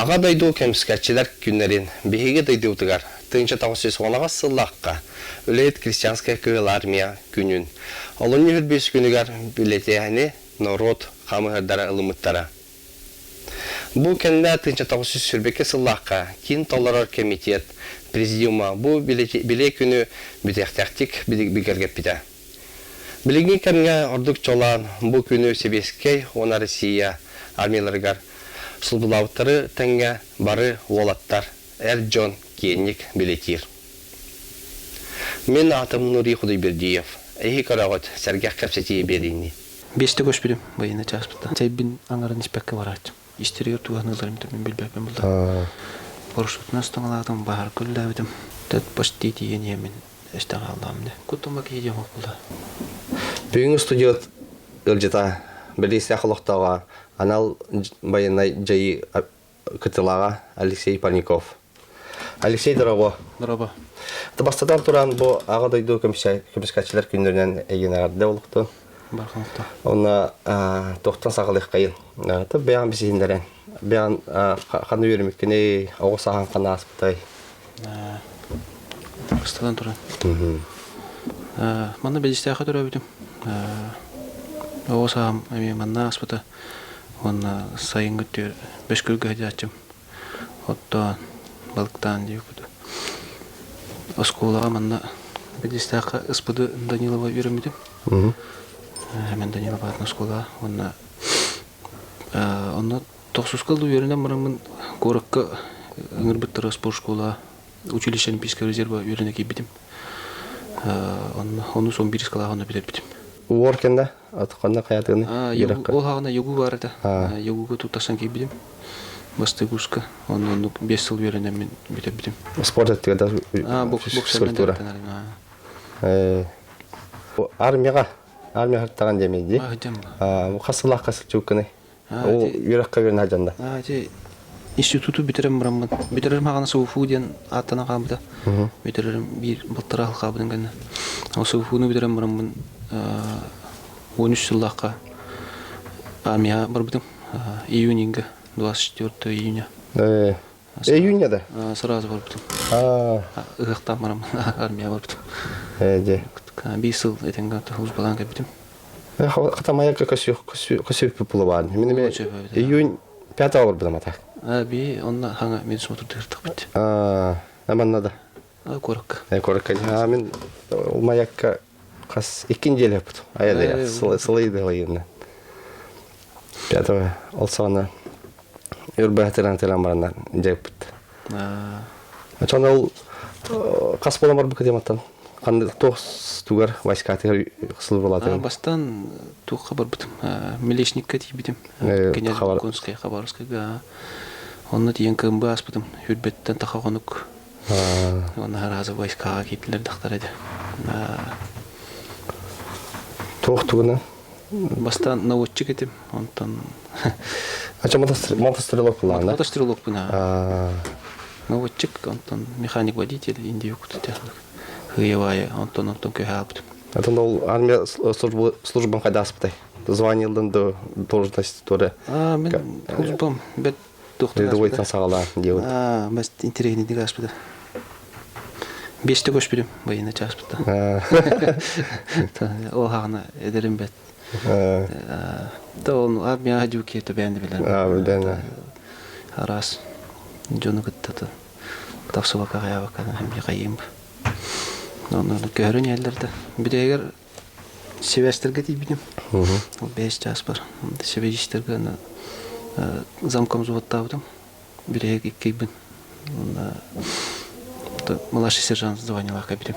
Аға дойду кемскәтчілер күннерін бейге дойду ұтығар. Тыңча тағысыз онаға сыллаққа. Үлет крестьянская күйел армия күнін. Олын үйір бес күнігер білетеғіне народ қамығырдара ылымыттара. Бұл кәнді тыңча тағысыз сүрбеке сыллаққа кин толарар комитет, президиума бұл біле күні бүтектәқтік бігергеп біді. Білігін кәнге ордық чолан бұл күні Себескей, она Россия армияларығар сұлбылауыттары тәңге бары олаттар, әр жон кейінік білетер. Мен атым Нури Худайбердиев, әйі қарағыт сәргәқ кәпсетейі берейіні. Бесті көш білім байына часпыта. Сәйбін аңарын іспәкке барачым. Истерегер туғаныларым мен білбәпен бұлда. Боршутын ұстаңаладым, бағар күлдәвідім. Тәт почти тиген емен әштен қалдамды. Күттімі кейден оқ бұлда. Бүгінгі студиот үлжета білесі ақылықтауға анал байынай жайы күтілаға Алексей Парников. Алексей, дұрағы. Дұрағы. Бастадан тұран бұл аға дойду көміскәтшілер күндерінен әйген ағарды олықты. Барқанықта. Оны тоқтан сағылық қайын. Бәян бізейіндерін. Бәян қаны өріміккені оғы саған қаны аспытай. Бастадан тұран. Мана бәдесті ақы тұра бүйдім. Оғы сағам манна аспыта. Оны сайын күттер бәшкүргі әді атчым. Оттан, балықтан дейі күді. Осколаға манна бәдесті ақы ұспыды Данилова өрімедім. Мен Данилова атын осколаға. Оны тоқсыз-қалды өрінен мұрамын көріккі ұңырбыттары спорт школаға училища Олимпийская резерва өріне кейбедім. Оны сон бір искалаға оны бедер бедім. Уоркенда атқанда қаятығыны? Ол хағына югу бар еді. Югуға тұқтасан кейбедім. Басты күрскі. Оны 5 сыл өрінен мен бедер бедім. Спорт әттігі Боксермен армияға хаттаған демейді? Қасылақ қасыл чөккіні? Ол үйраққа көрін ажанда? Институту бітірім мұрамын. Бітірім ағана Сауфу ден аттана қабыда. Бітірім бір бұлттыра ал қабыдың кәні. Сауфуны бітірім мұрамын 13 жыллаққа армия бар бұдым. Июнингі, 24 июня. Июня да? Сразу бар бұдым. Үғықтан мұрамын армия бар бұдым. 5 сыл әтенгі ұз балан кәбітім. Қатамайаққа көсіп бұлывады. Июнь 5 бар бұдым атақ. Би онна хаңа мен смотрды кыртык бит. Аманнада. Корок. Корок. Мен маяққа қас 2 жел бұд. Аяда сылайды ойында. 5 олсағына үрбәтірін тәлім барандар жайып бұд. Чоны ол қас болам бар бұқы дематтан. Қанды 9 туғар вайскатығар қысылы болады. Бастан туққа бар бұдым. Мелешникка дей бітім. Кенел Конская, Хабаровская. Оны дейін кімбі аспыдым. Үрбеттен тақағанық. Оны разы вайскаға кейпілер дақтар еді. Тоқ туғына? Бастан наводчик едім. Ача мотострелок бұлан, да? Мотострелок бұна. Наводчик, механик водитель, индия күті техник. Хыевая, Антон көйі алыптым. Атын ол армия службан қайда аспытай? Званилдың да должности туры? Мен службам бәт доқтыр аспыда. Ойттан сағалан деуін? Мәс интерегіне деге аспыда. 5-те көш берем, байына часпыда. Ол хағына әдерім бәт. Ол армия әдеу кеті бәнді білер. Арас, жоны күтті. Тапсы бақа қая бақа, әмде қайым ба. Оны көрін әлдерді. Бірегер себестерге дейбінем. Ол 5 жас бар. Себестерге замком зұватта бұдым. Бірегер кейбін. Младший сержант званилаға берем.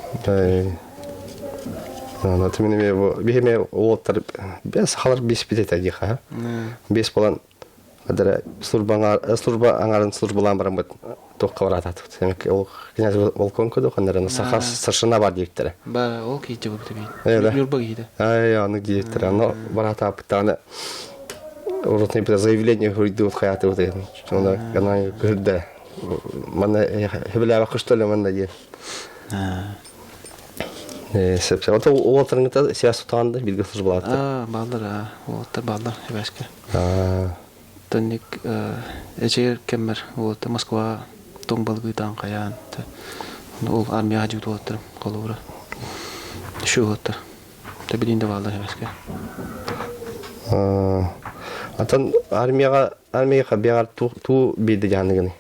Ты менеме олаттар бес қалар 5 бітет әдеқа. 5 болан служба аңарын службалан барам бұд. Тоққа бар атады. Ол князь Волконко доқандарына сақас сыршына бар директоры. Ол кейте бұқты бейді. Нүрба кейді. Оны директоры. Оны бар атап бұттағаны уротный заявление хүрді қаяты бұды. Оны ғана көрді. Мана хебіләві құштөлі манда дей. Сәпсі. Олаттарыңызда сияс тұтағанды білгі службалады? Балдар. Олаттар балдар. Хебәшкі. Танник эчер кемер вот Москва тоңбалгы таң каян. Ол армия жигит болоттыр колура. Шу болоттыр. Табилинде балда эмеске. Atan armiyaga begar tu bidi janygını.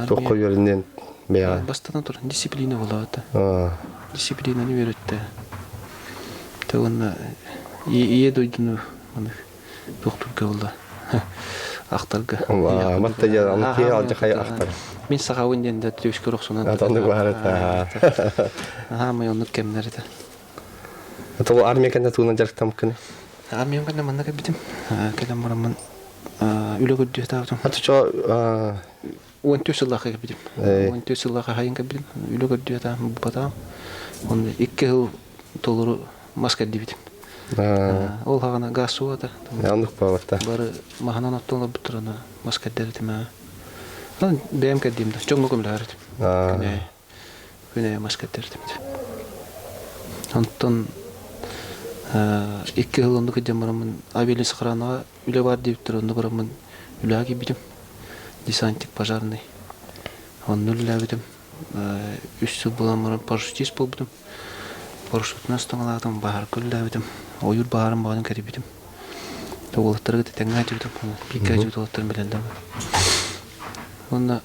Toqqa yöründen begar. Бастан тур дисциплина болот. Дисциплинаны үйрөттү. Төгөн ие дойдуну аны доктурга болду. Актарга. Матта я аны ке алжа кай актар. Мен сага өнденде төшкө роксунан. Атанды бар та. Мен оны кемнерде. Ата бу армия кенде туган жарыктам кene. Армияга кенде мында кебитим. Келем барамын. Үлөгө дүйтабым. Ата чо 14 жылга кебитим. 14 жылга хайын кебитим. Үлөгө дүйтабым бата. Он 2 жыл толуру маска дибитим. Ол хагана газ суата. Яндык бабата. Бары маханан аттылар бутрана маска дертиме. Ан бем кедимде. Чоңго көмләрет. Күнә маска дертим. Антон 2 жыл онды кедем барамын. Авиалис кранага үле бар дип турганды барамын. Үләге битим. Десантик пожарный. Он нуллә битим. 3 жыл буламын парашютист булдым. Парашютны стаңладым, бар күллә битим. Oyur bağırım bağırım keribidim. Oğulları da tenge çubdum. Pika çubdu oğullarım bilendem. Onu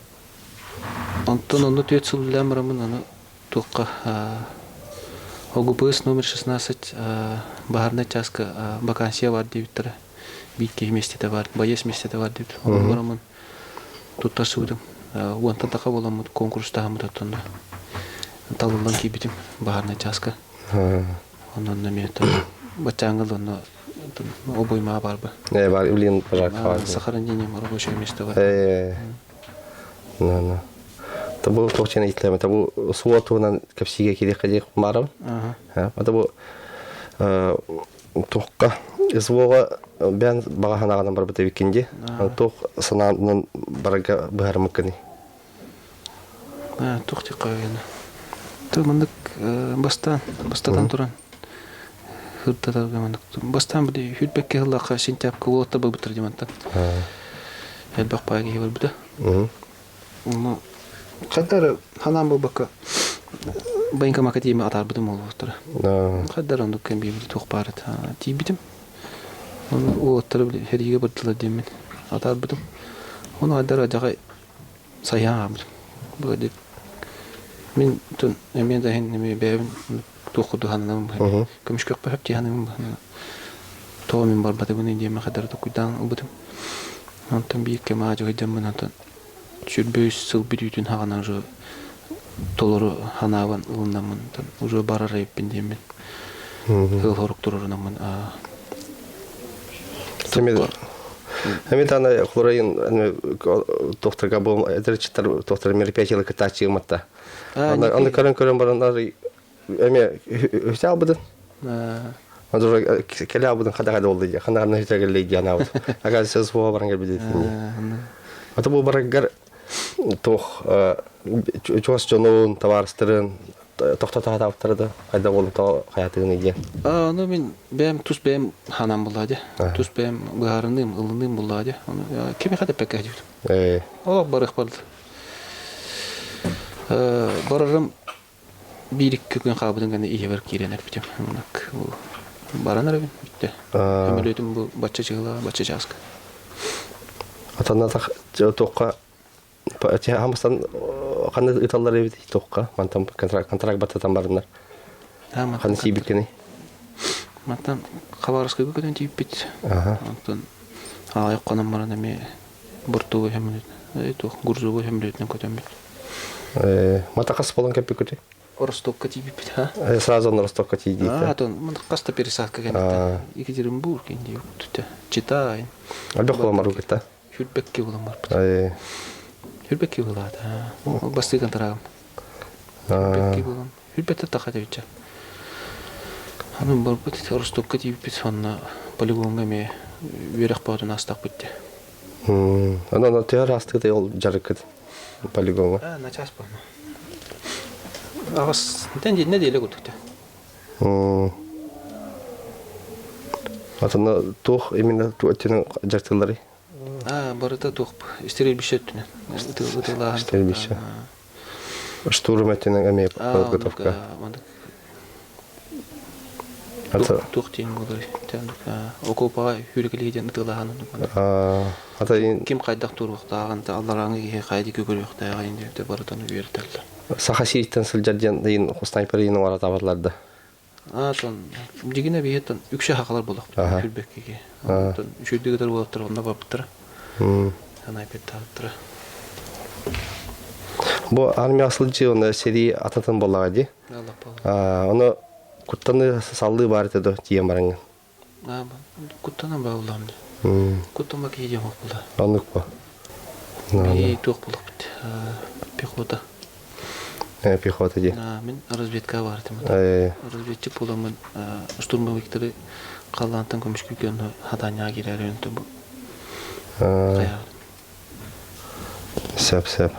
tüyet sululam ramın onu tuğqa. ОГПС номер 16 Бахарная частка вакансия var diye bitti. Bitki mesleği var, bayes mesleği var diye. Onu ramın tuttar sudum. Ondan taka bolamı konkursta hamı tuttundu. Talından ki bitim Бахарная частка. Ondan da miyete. Бачангал оны обойма барбы. Бар, үлен пожар калды. Сохранение рабочего места бар. Табу тохчена итлеме, табу суотунан капсиге кирек кадек марам. Табу тохка извога бен баганагадан бар бите викинде. Тох сананын барга баармыкны. Тохти кайганы. Томындык бастан туран. Бастан биде хүлбекке хыллака сентябрь болотта был битир демантан. Элбак пайги бар биде. Ну каддар ханам бабака байнка макатиме атар бидим болоттур. Каддар ондук кем бир тох барат. Ти битим. Onu o tarafı hediye battılar demin. Atar bidim. Onu adara jaga sayam. Böyle min tun emin de henni bevin tokudu hanım. Kömüş kök hep cihanım. To min barbata bunu diye kadar tokudan ubudum. Antam bir kema jaga jamman antan. Şürbüs sıl bir bütün haganan jo toluru hanavan ulunamın. Ujo bararayıp bindimin. Hıl horuk dururunamın. Hem de Хлорайн доктор Габом, это читар доктор мероприятия катачи умата. Он körün baranlar эме взял бы. Он уже келя бы хада oldu ya. Хана не тегелди яна. Ага söz bu баран geldi. Ата bu барагар тох чос жонун товарстырын тоқтата таптырды. Кайда болуп та хаятыгын иген. Ну мен бем тус бем ханам булады. Тус бем гарыным, ылыным булады. Кеме хада пекка дит. О барык болды. Барарым бирик күн кабыдын гана ие бер киренер битем. Мынак баранар бен битте. Эмелетим бу бачча чыгыла, бачча жазка. Атана тоққа Пати хамстан кандай италлар эбит тоққа мантам контракт баттан барындар. Кандай сибит кени? Мантам Хабаровскый көкөдөн тийип бит. Антон аяк канам баран эме бортовой хемлет. Тоқ гурзовой хемлетен көтөн бит. Матакас болон кепи көтө. Ростовка тийип бит, Сразу на Ростовка тийип. Антон каста пересадка кени. Екатеринбург кенди юкту. Читай. Албек боламар укта. Хүлбекке боламар. Хүлбекке болады. Ол бастыган тарагым. Хүлбекке болам. Хүлбетте тахата битча. Анын бар бит Ростовка тийип бит сонна полигонга ме верек баадын астак битти. Ана театр астыгы ол жарыкыт полигонга. На час бана. Агас тенди не деле гутукта. Атана тох именно туатының жартылары. барыта тух истерил бишеттүнө. Утылаан. Истер бише. Штурм этенен эме подготовка. Тух тем болар. Тандык окопага хүргелейден утылаан. Ата Ким кайдак туруктаган аллараңы кайды көрөктаган инде барытаны үйрөтөлөр. Сахаситтен сылжардан дейин снайперин вара табарларды. Сон дигине биеттен үкшө хакалар болок. Күлбеккеге. Антон үшөдөгөр болуп турганда баптыр. Снайпер таптыр. Бу армия сылжы оны сери ататын болага ди. Оны куттаны салды бар эте тием барыңын. Куттана баулам. Куттама кийдем болду. Анык ба. Тук болуп бит. Пехота. Пехота ди. Мен разведка бардым. Разведчик боламын. Штурмовиктери каллантан көмүшкүкөн хатаня кирерөнтө бу. Сеп.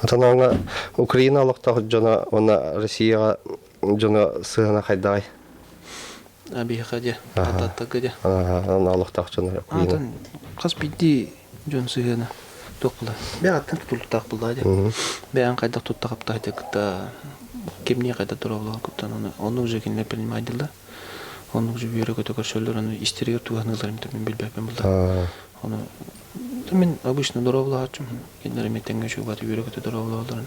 Атанаңа Украиналыктар жана она Россияга жана сыгына кайдай. Бихаде. Ататтагыде. Аналыктар жана Украина. Атан каспиди жон сыгына. Токла. Бяаттан тултак булады. Бяан кайда туттакапта айтыкта кемне кайда турабылар куттан оны уже кине принимайдылар. Оны уже бирөкө төкөшөлөр аны истерге туганылар мен билбеппин булда. Оны мен обычно дурабылачым. Кинер метенге шубат бирөкө дурабылар.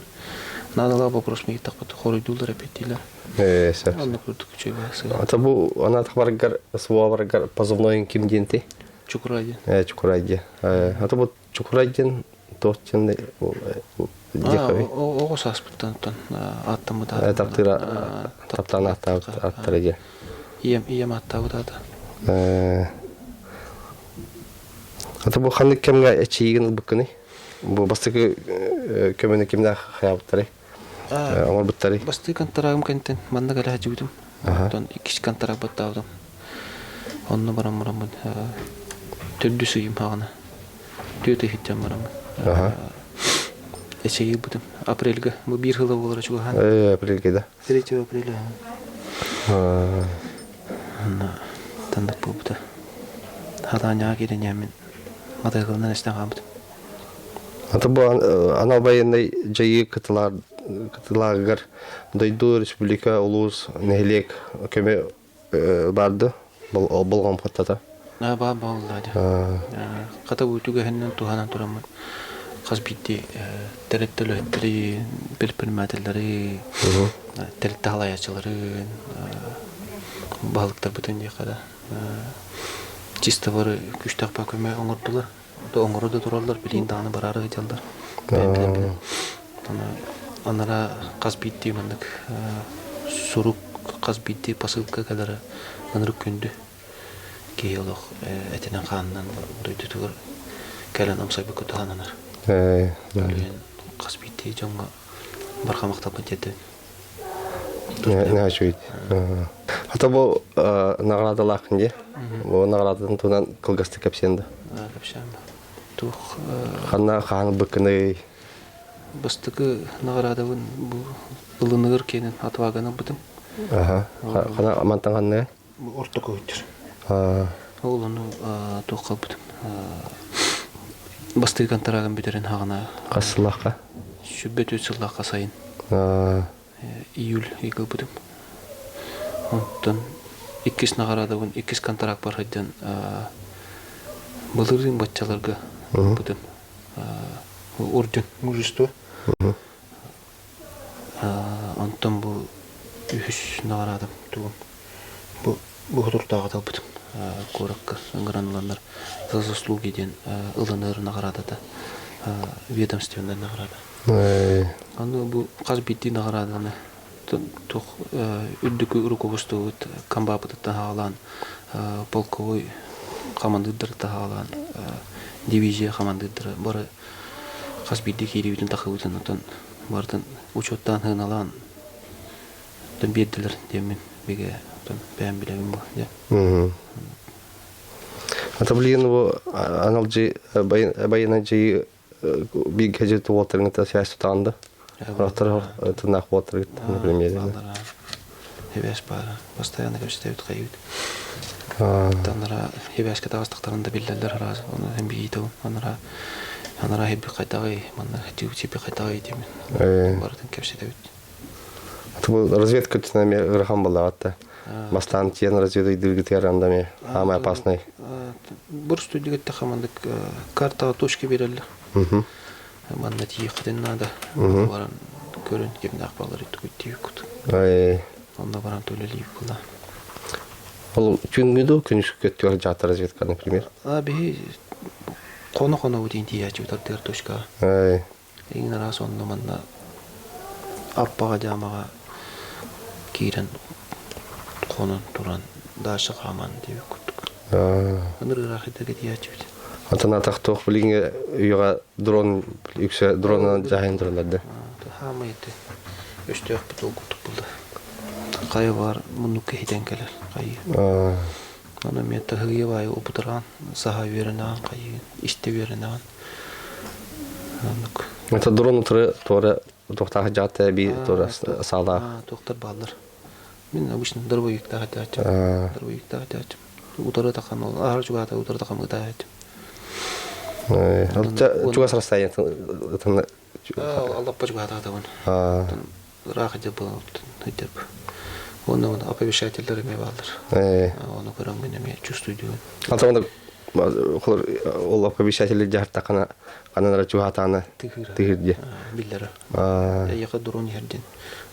Надала вопрос ми так вот хоридулар репетилер. Сеп. Аны көрдүк чебасы. Ата бу ана тахбаргар суаваргар позывной кимденти? Чукурайди. Чукурайди. Ата бу Чукурайдин тохченде дихави. Ого саспыттан аттамыда. Таптана аттарыге. Ием аттабыдады. Ата бу ханны кемге эчиген букыны? Бу бастыгы көмөнө кимде хаяптары? Аңар буттары. Басты контрагым кантен манда гала жудум. Тон 2 контракт баттавдым. Онны барам төдү сүйүм хагына. Төтө хиттем барам. Эчеги бутум. Апрелге бу 1 жылы болор чуган. Апрелге да. 3 апреле. Тандык болупта. Хатаня киренемен. Матайгылдан эстен калбыт. Ата бу анал байындай жайы кытылагар дойду республика улус нехилек көмө барды болгон паттата. Баллады. Ката бүтүгө хеннен туханан турамын. Казбитти тереттелөттери, билпирмәтелери, теретталаячылары, балыктар бүтүн дикада. Чисто бары күчтак көмө оңордулар. Оңордо туралар, билин даны барары жалдар. Анара казбитти мындык сурук казбитти посылка калары анырык күндү. Кейолог этенен канынан дойду тугар калан амсай бөкө тухананар. Казбитти жонго баркамакта бетети. Не ачуйт. Ата бу наградалакын же. Бу наградын тунан кылгасты кепсенди. Кепсем. Тух Ханна хан бөкөны бастыгы наградабын бу ылыныгыр кенен атваганы бутум. Хана амантанганны. Ортoko өтөр. Ол аны тоққа бутум. Басты контрагын битерен хагына. Касылакка. Шүббет өтсыллакка сайын. Июль игыл бутум. Онтон 2 наградабын 2 контракт бар хаддан былырын батчаларга бутум. Орден мужество. Онтон бу 3 наградам тугум. Бу хутуртага талбытым. Коракка ыңгыранландар за заслуги ден ылыныр наградада. Ведомственный награда. Аны бу казбитти награданы тух үддүкү руководство камбапыта хаалан полковой командир хаалан дивизия командиры бары казбитти кирибитин такыбытын отон бардын учеттан хыналан беддилер демен беге бәм билебин бу. Ата блин бу аналжи байынажи биг хажет уотерингта сясты танды. Рахтар тынак уотер например. Хевес пара. Постоянно көчтөбүт кайыт. Танара хебяшка тагыстыктарында биллерлер раз. Оны һәм битәү. Анара хебби кайтагы, манна хәтү кайтагы дим. Бардын кепсәдә бит. Бу разведка тенәме рахам булатта. Мастан тен разведка двигатель андаме самый опасный. Бер студиягә тәхәмәндек картага точка бирәләр. Манна тиектен надо. Баран көрен кемне акбалар итеп тиек. Онда баран төлелип була. Ол күнгүдө күнүшкө көтөр жатыр разведка, например. Би коно үтин тиячу тартер точка. Иң раз онда манна аппага жамага кирен конон туран дашы каман деп күттүк. Аны рахитеге тиячу. Атана такток билинге уйга дрон yüksek drondan жайын туралады. Хамайты. Өстөк бутул күттүк булды. Кайы бар, муну кейтен келер. Кайы. Аны метте хыгы бай опутурган, саха беренен кайы, иште беренен. Анук. Это дрон тора токтага жатты би тора сала. Токтор балдар. Мен обычно дробовик тагат. Дробовик тагат. Утары такан ол, ар жугата утары такан мытат. Чуга расстояние это Аллап жугата таван. Рахат деп деп. Оны оповещательдер ме балдар. Оны көрөм мен ме чувствую. Атаңда ол оповещатель жарта канара чугатаны тигирди. Биллер. Яка дрон ярдин.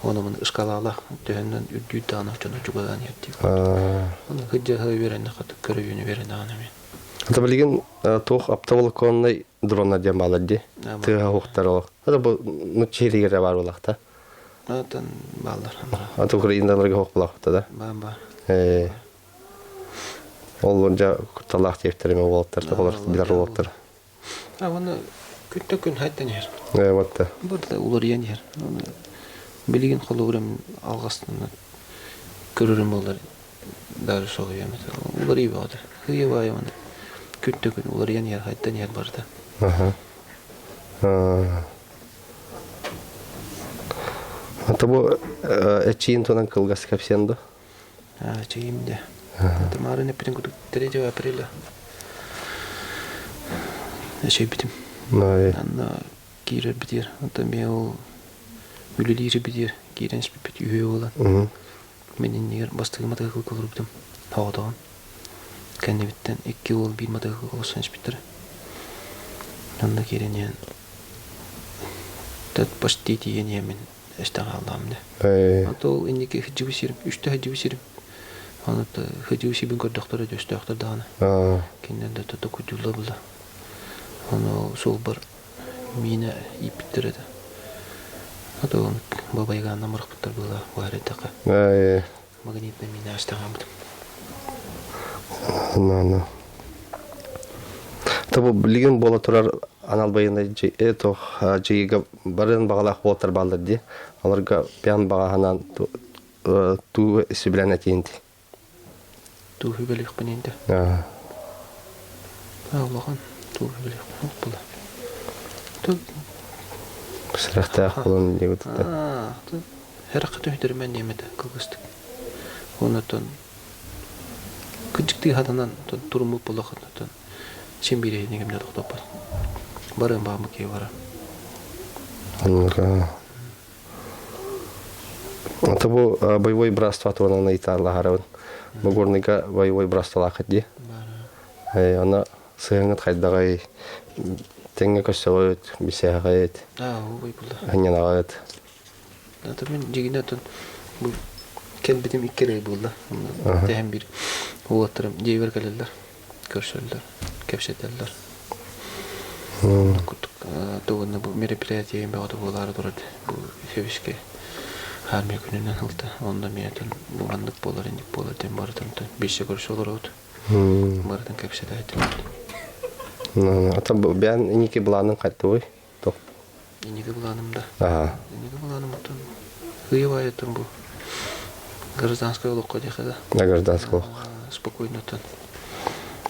Оны мен шкалала төһәннән үддән ачына чугадан ярди. Оны хыҗа берен хат көрөйүнү берен анаме. Это билген тох оптоволоконный дрон дем балады. Тыга хохтар. Это бу нучеригер бар улакта. Атан балдар. Аты Украиналарга хок булакта да. Бамба. Ол онда куталак тефтереме болоттар, толар билер болоттар. Аны күн хаттан яр. Вот. Буда улар яр. Билген колуграм алгастан көрөрөм болар. Дары согый эмес. Улар ибады. Хыйбай аны. Күн улар яр хаттан яр барды. Это бу эчин тонан кылгас капсенду. Чейимде. Это марыны питен 3 апреля. Эшей битим. Анна кирер битер. Это меу үлелири битер. Кирен спипет үйе болан. Менин нер бастыгыма тагыл кылырыптым. Тагыдан. Кәне биттен 2 ул 1 матагыл кылсан спитер. Анна киренен. Тат почти тиене мен эштагалдамды. Атол инеке хҗибисир, 3 хҗибисир. Аны хҗибисибин көрдөктөр дөстөктөр даны. Кинден дә тоту күтүлө булды. Аны сол бер мине иптерде. Атол бабайга намыр кыттыр була, варетака. Магнитный мине эштагамды. Нана. Табу билген бола турар аналбайында это жига барын багалак болтар балды. Аларга пян баганан ту сибилен атинди. Ту хибелих панинде. Аллаган ту хибелих була. Ту сырахта холон дегет. Ту heraqat өйдермен немеде кылгыстык. Онотон күчүктү хаданан турмуп болохотон. Чембире негемде токтоп бар. Барын багымы кей бара. Это бу боевой братство атуна на Италии. Бугорника боевой братство лакыди. Она сыгынат хайдагай теңге көсөйт, бисягайт. Ой булда. Анянагайт. Это мен жигинатон бу кен битим иккере булда. Тэм бир уоттырым жейбер келелер. Көрсөлдөр, кепсетелер. Тогуна бу мероприятие эмбагы болары турат. Бу февишке армия күнүнөн алты. Онда метен бугандык болор, эндик болор дем бардым. Беше көрсөлөр от. Бардым кепсет айтып. Ата бен инеке буланын кайтты. Топ. Инеке буланымда. Инеке буланымда. Хыйбайтым бу. Гражданское локко дехада. На гражданское. Спокойно тон.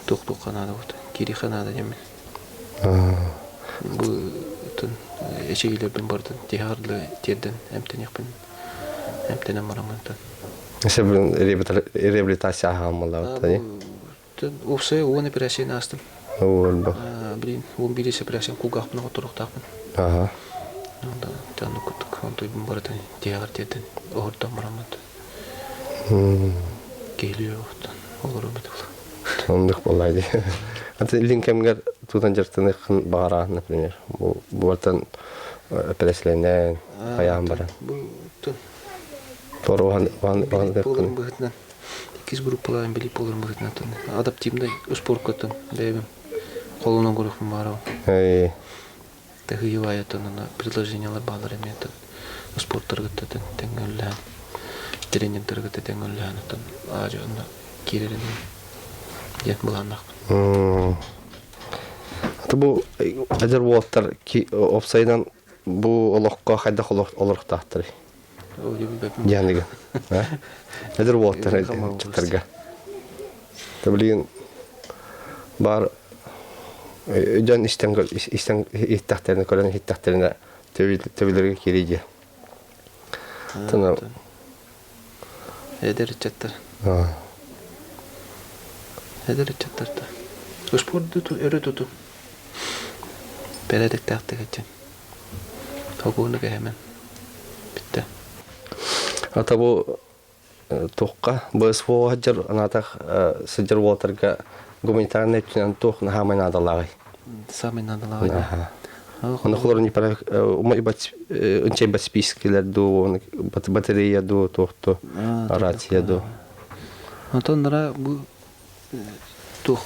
Тук-тук надо вот. Кириха надо демен. Бу тон эчегилерден бардын. Тихарлы терден эмтенекпин. Эмтенем марамантан. Себен реабилитация хаммала тани. Опсай он операция астым. Ol bak. Блин, он биресе операция кугахпына отуруктапын. Aha. Онда тану куттук, он тойбун баратан диагар теден ордон марамат. Келиyor оқтан. Olur ömür olur. Onduk bollaydı. Hatta linkemger tutan jartını kın bağıra, например. Bu vartan operasiyonlar ayağım bara. Bu tun. Doğru van Polun bıhıtından. İkiz gruppaların bilip polun bıhıtından tun. Adaptimde spor kötün. Beyim. Kolundan korukun var o. Hey. Tehiyy ayatınına предложениялар bağlar emeyetin. Sportları gıttadın. Tengöllüğün. Тренинг гыты теңөллән тон ажында кирерин ят буланнак. Бу ажар болоттар ки офсайдан бу олокко кайда олорк тактыр. Яныга. Ажар болоттар чыктырга. Таблин бар өдөн истен иттактерин көрөн иттактерин төбөлөргө кириги. Тана Eder çattır. Eder çattır da. Spor tutu, öyle tutu. Beledek tahta geçen. Tokunu hemen. Bitti. Ata bu toqqa BSFO hajar anata sajar waterga gumanitarne tünen toq nahamen adalagı. Samen adalagı. Onu xolor ni para uma ibat unche bat spiskler do bateria do toqto rация do. Антонра bu toq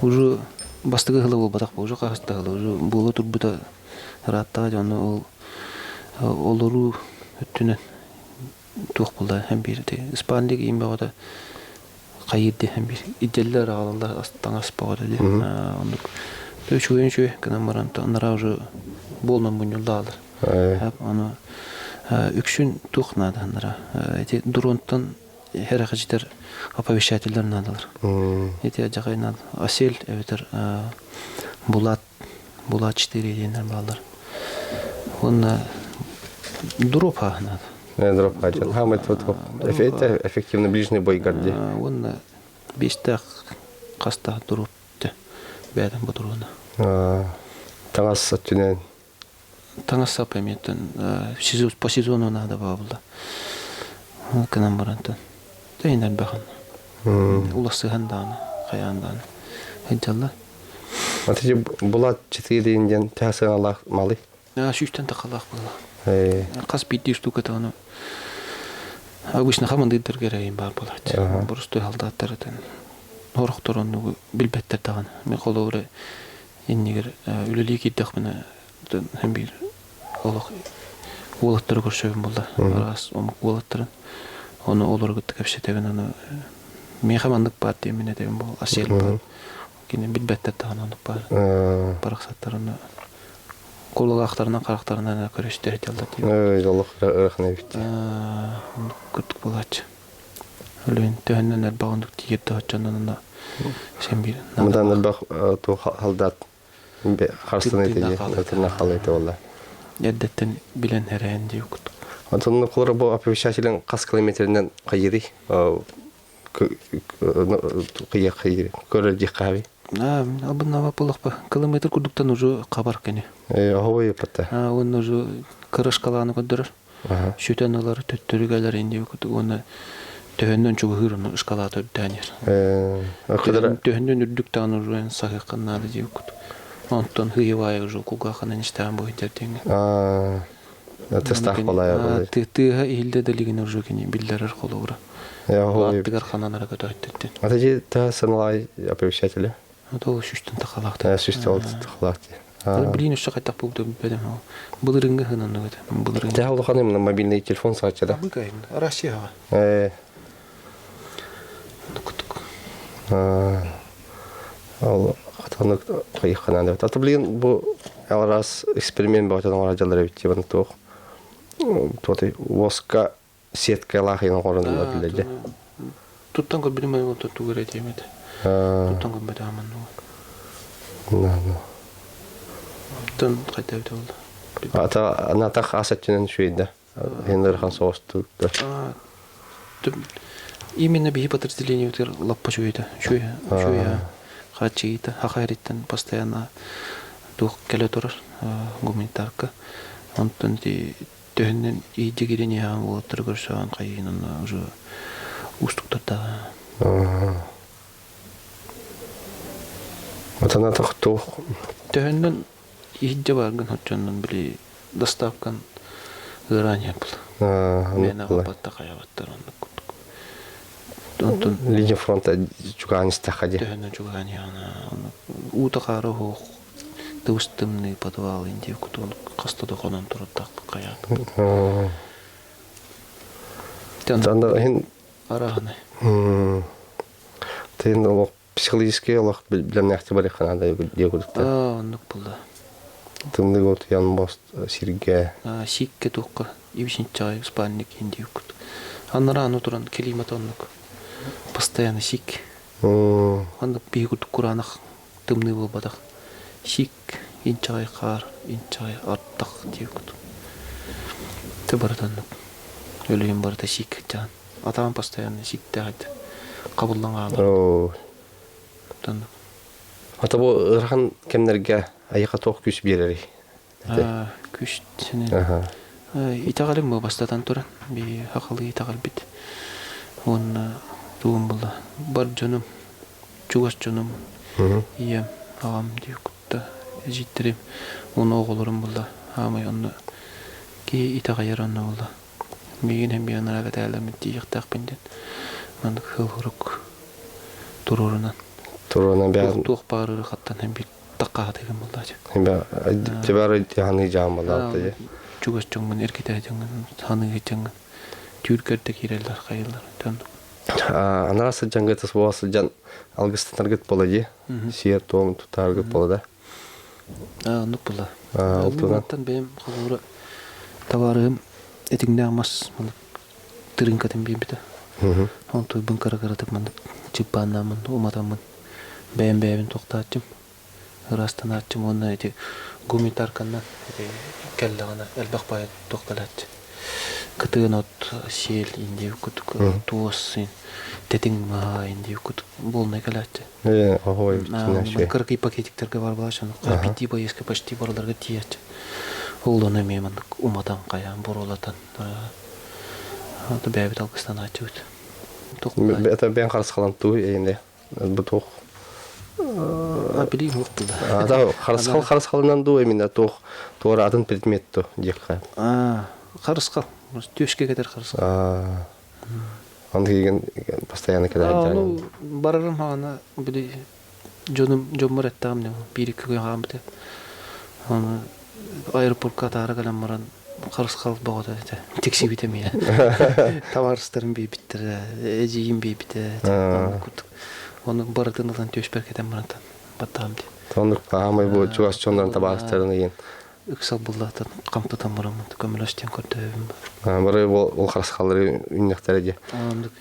уже бастыгы хылы бол батак уже кахта хылы уже боло турбута ратта жана олору өттүнөн тоқ булда hem bir de испандык имбагада кайырды hem bir иделлер алалар астан аспагада де. Ондук Төшөйүнчө канамаранта анара уже болмон буnyuldalar. Аны үкшүн тухнады анара. Эти дуронтон херахажитер оповещательдер надалар. Эти жагайнал асел эветер булат 4 денер балдар. Онна дропа надо. Дропа. Хамет вот эффективно ближний бой горди. Онна 5 каста дроп бәдән бутуруна. Таңас түнен. Таңас сапаметтен по сезону надо бабылда. Канам барантан. Тәйнән бахан. Уласыган даны, каяндан. Иншалла. Атыжы булат 4 денден тәсен Аллах малы. Шүштән тақалақ була. Кас битти штука таны. Обычно хаманды дергерейин бар булат. Бурустой халдаттардан. Орохторон билбеттер таган. Мен колоры иннигер үлелик иддек мене hem bir олох улаттар көрсөм булда. Раз омук улаттарын. Оны олор гыттык кепсетеген аны мен хамандык бар демене дем бол. Асел бар. Кине билбеттер таган аны бар. Параксаттарына кололактарынан карактарынан көрөштөр жалдат. Аллах рахмет бит. Күттүк болачы. Өлен төннен албагындык тиетти ачанына сен бир. Мындан албак то халдат харстан этеги атына халыйты болла. Яддеттен билен herен дип күттүк. Антонны колор бу оповещателен кас километрден кайыры. Кыйы көрө дикаби. Абына ваполохпа. Километр кудуктан уже кабар кене. Ахой патта. Он уже кырышкаланы көдөрөр. Шүтөнөлөр төттөрүгөлөр инде күттүк. Оны Töhönden çok hırını ıskalatör denir. Töhönden ürdükten uruen sahıkan nadı diye kut. Ondan hıyvaya ucu kugakanın işten boyunca denir. Testah kolay yapılır. Tıha ihilde deligin ucu kini bildirir kolu uğra. Attıgar kananlara kadar ettin. Atıcı ta sanılay оповещатели. Doğu şüştün takalaktı. Şüştün oldu takalaktı. Bilin üstü kaytak buldu benim. Bılırıngı hınanı gödü. Te havlu kanım mobilный telefon saçada. Bıkayım. Arası hava. Ал хатанык кайыккана деп. Аты билген бу раз эксперимент болот аны радиолар бит деп анток. Тоты воска сетка лахын орунда билде. Туттан го билмей вот ту көрөт эмет. Туттан го бетаман. Тон кайта болду. Ата аната хасаттын шүйдө. Хендер хан соосту. Именно бии подразделение утер лаппа чуйда. Чуя. Хачиита, хахариттен постоянно дух келе турар гуманитарка. Онтон ди төһөннен идигирен яан болоттыр көрсөөн кайынын уже устуктарда. Отана тохту. Төһөннен идде барган хочоннун били доставкан ырания бул. Мен агапатта каябаттар онтон Линия фронта чуганиста хади. төһөннен чугания ута кары хох тустымны подвал инде кутун кастада конон турдак каят. Танда хин Арахны. Тен ол психологический олох билем нахти бали ханада дегуртта. Онук булда. Тымны гот ян мост сирге. Сикке тукка ившинчай спальник инде кут. Аннара ану туран климат онук. Постоянно сик. Анда бигут куранах тымны болбадак. Сик инчай кар, инчай аттак дегут. Тебарданып. Өлөйүм барда сик жан. Атам постоянно сикте айт. Кабылдангаалар. Тан. Ата бу ырхан кемнерге аяка ток күч берери. Күч сене. Итагалым бу бастадан туран. Би хакылы итагал бит. Он туум булда. Бар жөнүм. Чугаш жөнүм. Ием агам дүйкүттө життерим. Он оголорум булда. Амай онну ки итага яранна булда. Меген hem bir yanına kadar alamet diyecek benden. Ben de hırhırık tururundan. Turuna bir Tuğ bağırır kattan hem bir dakika degen bulacak. Hem bir tebarı yani camalar. Çugaş çoğun erkete çoğun hanı çoğun. Türkerde girerler kayırlar. Anarası cangıtı boğası can algıstan target boladı. Siyer toğum target boladı. Nuk bula. Altından benim kavura tavarım etingde amas tırınkadım bir bide. Onto ben kara tıkmandık. Çıpanamın, umatamın. Beğen toktatçım. Rastan açım onunla eti gumitar kandan kelle ana elbaq bayat toktalatçı. Kıtığın ot şiel indi kutuk tuosin. Teting ma indi kutuk bolna kalatçı. Ahoy Ben kırkı paketiklerge var bulaşan. Kapiti bayıska paşti baralarga tiyatçı. Olduğuna memnunum umadan kayan borolatan. Hatta beyabit algıstan açıyor. Ben karşı kalan tuğ eyinde. Bu tuğ. Bileyim yok burada. Ata karşı kalandan tuğ emin de tuğ. Tuğra adın предмет tuğ. Karşı kal. Tüşke kadar karşı kal. Onda gegen постоянно kadar. Onu bararım hana bile jomur ettam ne. Bir iki gün hamdı. Onu aeroportka tara kalan maran karşı kal bağda. Teksi bitemiyor. Tavarstırım bir bitir. Ejiyim bir bitir. Onu baradığından tüşberk eden marantan. Battam di. Tonluk pahamay bu çuğas çondan tabağıstırını yiyin. Üksal bullatan kampta tamaramın kömürleşten kördüğüm var. Buraya bol karşı kalları ünlükleri diye. Onluk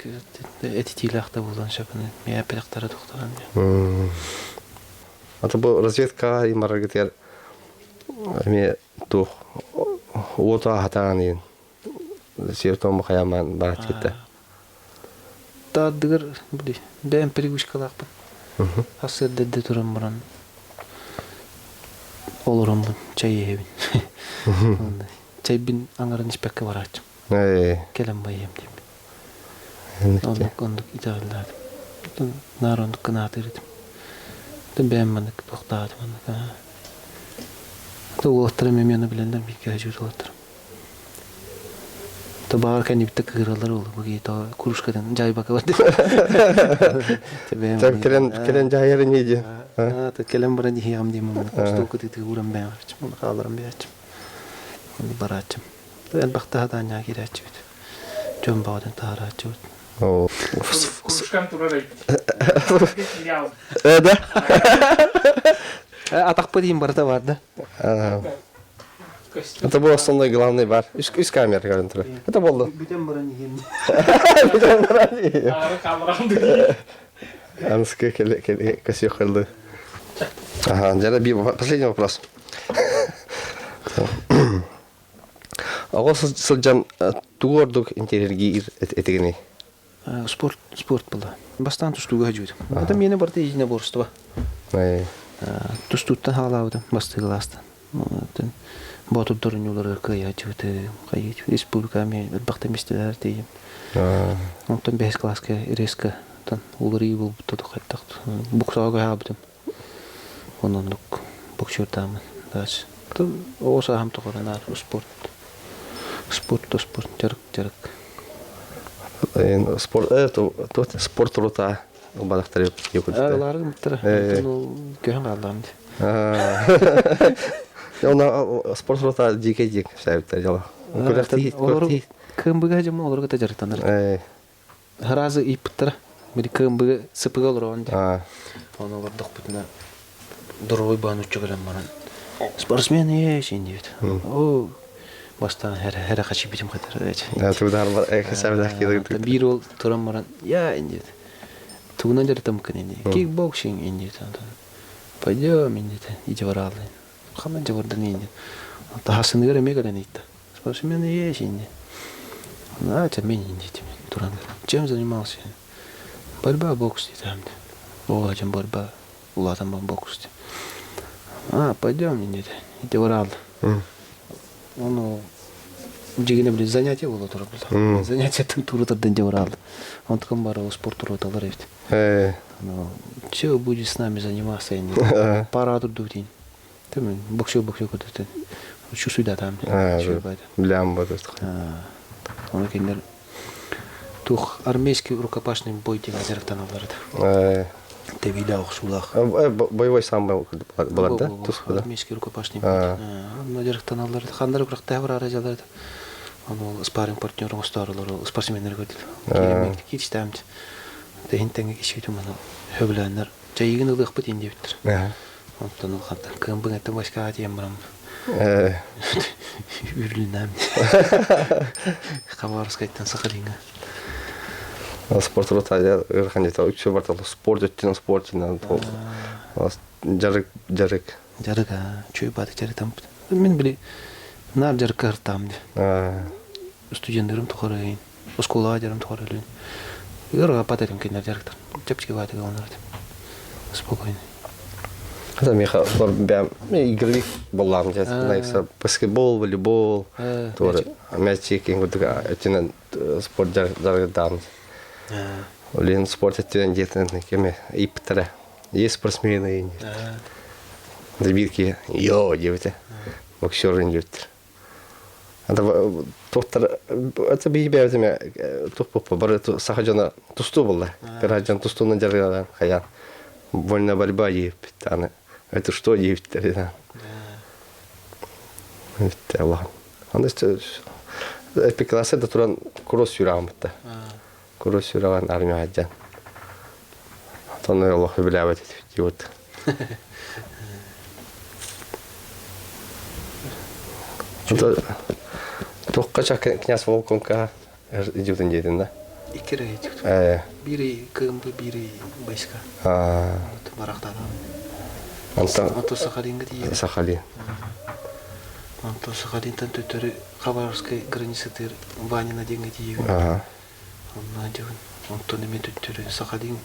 etitiylakta bulan şapını. Meğer pelaklara doktoran. Ata bu razvedka imarar gitar. Me tuğ. Ota hatan yiyin. Siyerton mu kayaman barat gitti. Tadıgır bili. Ben periguşkalakpın. Hasır dedde turan maran. Olurum bun. Çay evin. Çay bin angaran ispekke var açım. Kelem bayım diyeyim. Onduk italladım. Nar onduk kınatırdım. Beğenmedik doktadım. Oğlatlarım emyanı bilenden bir gecir oğlatlarım. Bağırken bir tık kıralar oldu. Bugün kuruşkadan cay bakavat. Kelen cayarı neydi? Kelen bana diyeyim diyeyim. Stoku dedi uğram ben açım. Onu kalırım bir açım. Onu bara açım. Ben bak daha da ne gir açım. Cön bağdan tahara açım. Kuruşkan turarak. Evet. Atak pa diyeyim barda vardı. Это был основной главный бар. Üst камера görüntülü. Это oldu. Bütün buranı yiyeyim. Ağrı kaldıramdı. Анска косё хылды. Ага, жана bir последний вопрос. Ого сылжан тугордук интерьерге этигини Спорт была. Бастан тустуга жуйдум. Это мене барты изине борстуба. Тустуттан халаудым, бастыгластан. Ботуп дурнюлар кыя жуйты, кайыт. Республиками бақта местелер дейім. Онтан 5 класска резко тан улары был тот қайттақ. Буксауға хабдым. Онын боксердамын. Дальше. Оса хам тоқыранар спорт. Спорт жарык. Спорт рота балақтар епті. Алары мұттыры. Көхін қалдамын. Спорт рота дик сәбіттер жала. Кымбыға жама оларға да жарықтаныр. Харазы ипіттір. Бері кымбыға сыпыға олар оғанды. Оны олар дұқ бұтына дұрғой баған үтчі көлем баран. Спортсмен ешен дейбет. О, бастан әрі қачы бітім қатар. Туғдар бар, сәбілдақ келді. Bir ol turan maran ya indet. Тугунан жарытам кен инде. Кикбоксинг инде. Пойдем инде. Иде баралы. Хаман жабырдан инде. Тахасын гөрө мегален итте. Спортсмен еш инде. На, мен инде. Туран. Чем занимался? Борьба, бокс там. О, чем борьба. Улатам бокс. Пойдем инде. Иде баралы. Оно жигине биле занятие боло туруп. Занятиятын турутардан жабыралды. Онтукан бары спорт роталар эбит. Все будет с нами заниматься инде. Пара турду дейин. Темен боксер көтөтөн. Чувствуйда там. Билем бодот. Оны кендер тух армейский рукопашный бой деген жарыктан аларды. Тебиле окшулах. Боевой самбо болады да? Армейский рукопашный бой. Аны жарыктан аларды. Хандар куракта бар аражаларды. Аны спарринг партнеры остарлары, спортсмендер көрдү. Кичтамд. Тегинтенге кичитим аны. Хөбләннәр. Жайыгын ылык бит инде биттер. Онтон ул хатта кымбың этте башка атыям барам. Үрлүнәм. Хабарскайттан Сахалинга. Спорт ротая ырханета үчө барталы спорт өттүн спортунан жарык. Жарык, чөй баты жарыктам. Мен биле нар жарыкка ыртам. Студенттерим тухарайын. Школага жарым тухарайын. Өргө патерим кендер жарыктар. Чепчиге баты онор. Спокойно. Это меха бям игры боллам жас. Найса баскетбол, волейбол, тоже мячик ингудга этинен спорт жарыктам. Олен спорт ettен жетен кеме иптера. Есть спортсмены инде. Дебирки йо дебите. Боксер индет. Анда тоқтар это бейбеме топпо бар сахажана тусту болла. Пераджан тустунан жарган хаян. Вольная борьба епт. Аны это что епт? Это Аллах. Анда эпикласса да туран кросс юрамытта. Кросс юраган армия аджан. Таны Аллах билебет диот. Тоққача князь Волконка идётын жедин да. Икере идёт. Бири кымбы, бири байска. Барактада. Антон Сахалинга дейт. Сахалин. Антон Сахалинтан төтөрү Хабаровской границатыр Ванина денге дейт. Онна жөн. Антон эме төтөрү Сахалин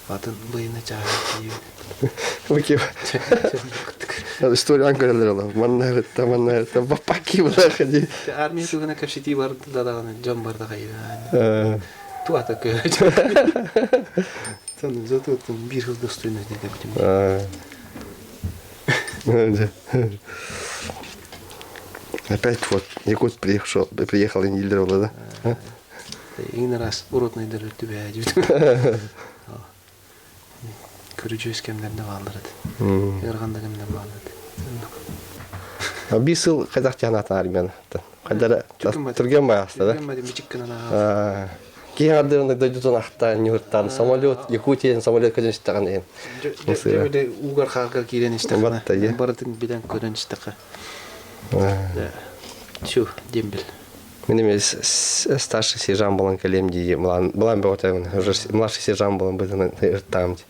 атын быйына жагы дейт. Окей. История анкаралар. Манна бапаки булахади. Армия тугана капсити бар дадаганы жон барда кайда. Туата кö. Тон зато бир жыл достойно деп Опять вот Якут приехал и не лидировал, да? Иный раз уродный дыры тебя идет. Көрүчү кемдерди калдырат. Эрганда кемдер калдырат. Бисыл кайдак жанат армияны. Кайдара турген баясты, да? Кейін ардыгында дойдутун ақтан, нюрттан, самолет, Якутиян самолет көден іштіған ең. Дебеде угар қалға кейден іштіған. Бардың биден көден іштіға. Шу, дембіл. Мен емес старший сержант болан кәлем дейі. Бұлан бі отайын, младший сержант болан бұдың ұрттам дей.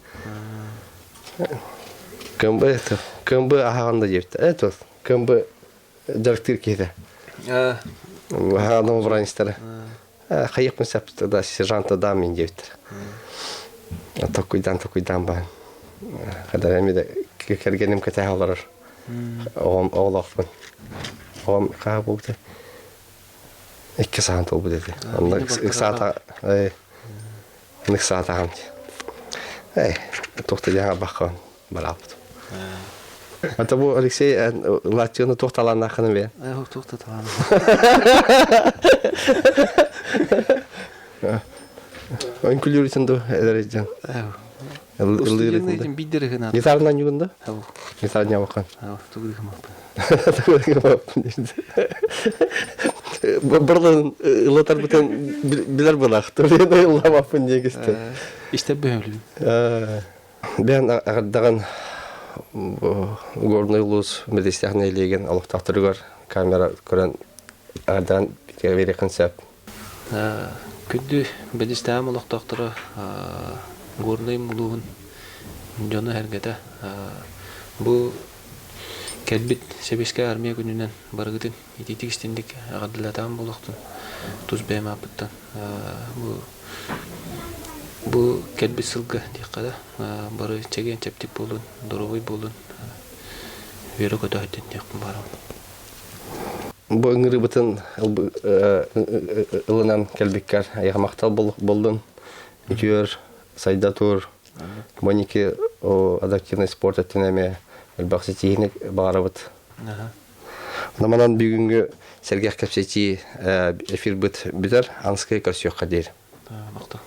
Көмбі ағағанда жепті. Это көмбі жарықтыр кейді. Ағағанда мұбыраныстары. Хайык мансапты да сержант да мен дептер. Токуйдан бан. Кадар эми де кергеним кете алар. Оолоқпын. Оом каа болды. 2 саат болду деди. Анда 2 саат Ник саата хамт. Тохта жаңа баққан балапты. Ата бу Алексей Латчыны тохталан ақыны бе? Тохта талан. Ön külürüsün de edereceğim. Устудияны биддер гына. Гитарынан югында? Ау. Гитарnya баққан. Ау, тугы гымап. Бұрдан ылатар бітен білер бұлақ. Түрені ұламапын дегісті. İşte böyle. Ben ағырдаған горный луз медистяхны елеген алықтақтырығар камера көрен ағырдаған бері қынсап. Күнді бәдістәм олықтақтыры горный мұлуғын жоны әргеді. Бұл кәлбет себеске армия күнінен барғытын ететік істендік ағадылатам болықтын тұз бәйім апыттан. Бұл кәлбет сылғы дейққада бары чәген чәптеп болын, дұрғой болын, өрі көті өттен дейққын барым. Бұл үңірі бұтын ылынан кәлбеккер аяғмақтал болдың. Үтер, сайда тур, Моники адаптивный спорт әттінәме әлбақсы тейінік бағары бұд. Наманан бүгінгі Сергех Кәпсети эфир бұд бітір, анскай көрсіоққа дейір. Мақта.